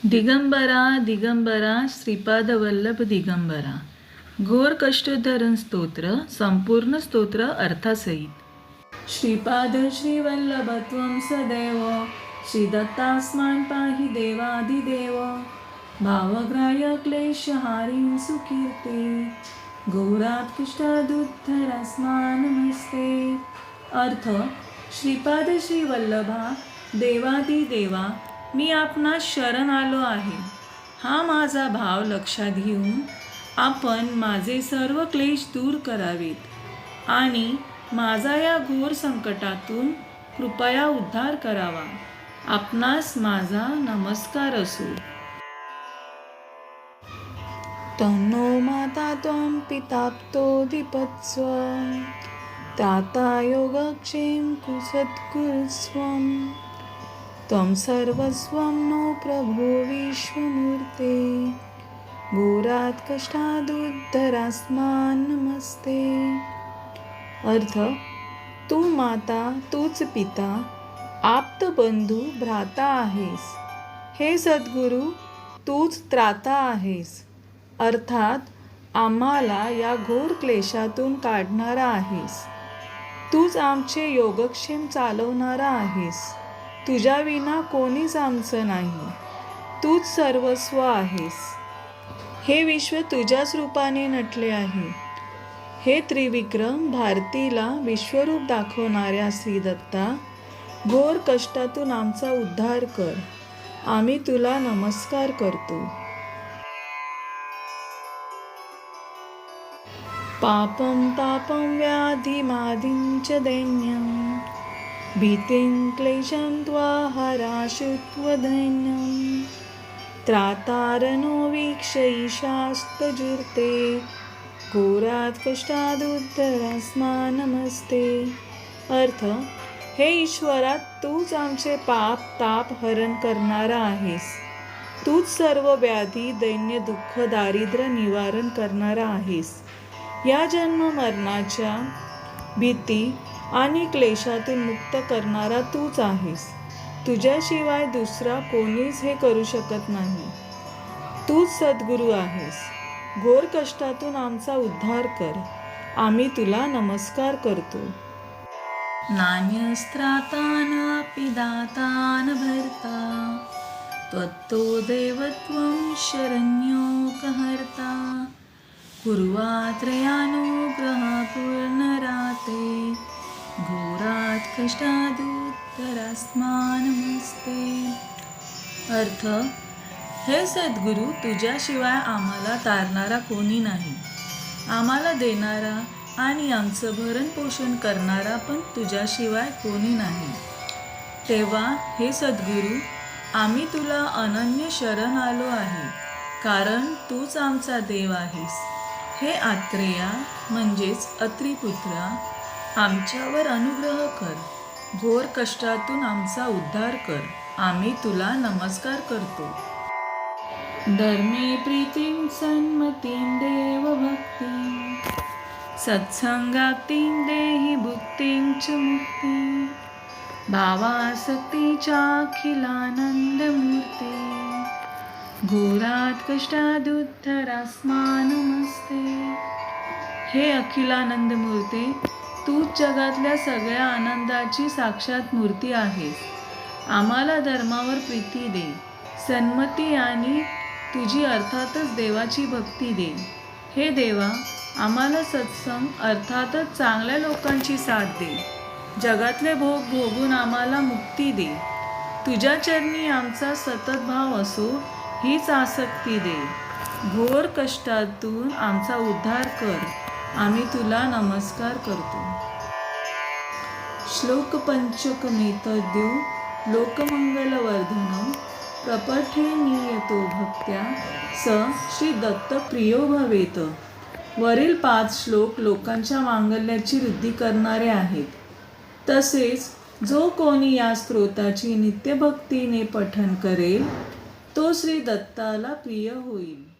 दिगंबरा दिगंबरा श्रीपादवल्लभ दिगंबरा घोर कष्टधरण स्तोत्र संपूर्ण स्तोत्र अर्थासहित श्रीपाद श्रीवल्लभत्वं सदैव श्रीदत्तास्मान् पाहि देवादिदेव भावग्राह्य क्लेशहारिं सुकीर्ते घोरात् कष्टादुद्धरास्मान् नमस्ते। अर्थ श्रीपाद श्रीवल्लभा देवादिदेवा मी आपणास शरण आलो आहे। हा माझा भाव लक्षात घेऊन आपण माझे सर्व क्लेश दूर करावेत आणि माझा या घोर संकटातून कृपया उद्धार करावा। आपणास माझा नमस्कार असो। तन्नो माता त्वं पिताप्तो दीपत्स्वं त्राता योगक्षेम कुसत्कुरुस्वं त्वं सर्वस्वं नो प्रभो विश्वमूर्ते घोरात् कष्टादुद्धरास्मान् नमस्ते। अर्थ तू माता तूच पिता आप्त बंधू भ्राता आहेस। हे सद्गुरू तूच त्राता आहेस, अर्थात आम्हाला या घोर क्लेशातून काढणारा आहेस। तूच आमचे योगक्षेम चालवणारा आहेस। तुझ्या विना कोणीच आमचं नाही। तूच सर्वस्व आहेस। हे विश्व तुझ्याच रूपाने नटले आहे। हे त्रिविक्रम भारतीला विश्वरूप दाखवणाऱ्या श्री दत्ता घोर कष्टातून आमचा उद्धार कर। आम्ही तुला नमस्कार करतो। पापं तापं व्याधिमादिं च दैन्यं भीतिं क्लेशं त्वाहराशुत्वदैन्यं त्रातारनो वीक्ष ईशास्तजुर्ते घोरात् कष्टादुद्धरास्मान् नमस्ते। अर्थ हे ईश्वरा तूच आमचे पाप ताप हरण करणारा आहेस। तूच सर्व व्याधी दैन्य दुःख दारिद्र्य निवारण करणारा आहेस। या जन्म मरणाच्या भीती आणि क्लेशातून मुक्त करणारा तूच आहेस। तुझ्याशिवाय दुसरा कोणीच हे करू शकत नाही। तूच सद्गुरू आहेस। घोर कष्टातून आमचा उद्धार कर। आम्ही तुला नमस्कार करतो। नान्यस्त्राता नापि दाता न भर्ता त्वत्तो देवत्वं शरण्योकहर्ता कुर्वात्रयानुग्रहा पूर्णराते घोरात् कष्टादुद्धरास्मान् नमस्ते। अर्थ हे सद्गुरू तुझ्याशिवाय आम्हाला तारणारा कोणी नाही। आम्हाला देणारा आणि आमचं भरण पोषण करणारा पण तुझ्याशिवाय कोणी नाही। तेव्हा हे सद्गुरू आम्ही तुला अनन्य शरण आलो आहे, कारण तूच आमचा देव आहेस। हे आत्रेया म्हणजेच अत्रिपुत्रा आमच्यावर अनुग्रह कर। घोर कष्टातून आमचा उद्धार कर। आम्ही तुला नमस्कार करतो। धर्मे प्रीतिं सन्मतीं देवभक्तिं सत्संगाक्तिं देहि भुक्तिं च मुक्तिं भावासक्तिचाखिलानन्दमूर्ते घोरात् कष्टादुद्धरास्मान् नमस्ते। हे अखिलानंद मूर्ते तूच जगातल्या सगळ्या आनंदाची साक्षात मूर्ती आहेस। आम्हाला धर्मावर प्रीती दे, सन्मती आणि तुझी अर्थातच देवाची भक्ती दे। हे देवा आम्हाला सत्संग अर्थातच चांगल्या लोकांची साथ दे। जगातले भोग भोगून आम्हाला मुक्ती दे। तुझ्या चरणी आमचा सतत भाव असो हीच आसक्ती दे। घोर कष्टातून आमचा उद्धार कर। आम्ही तुला नमस्कार करतो। श्लोक पंचकमेतद्यो लोकमंगलवर्धनं प्रपठेनियतो भक्त्या स श्री दत्त प्रियो भवेत। वरील 5 श्लोक लोकांच्या मांगल्याची वृद्धी करणारे आहेत। तसेच जो कोणी या स्तोत्राची नित्यभक्तीने पठण करेल तो श्री दत्ताला प्रिय होईल।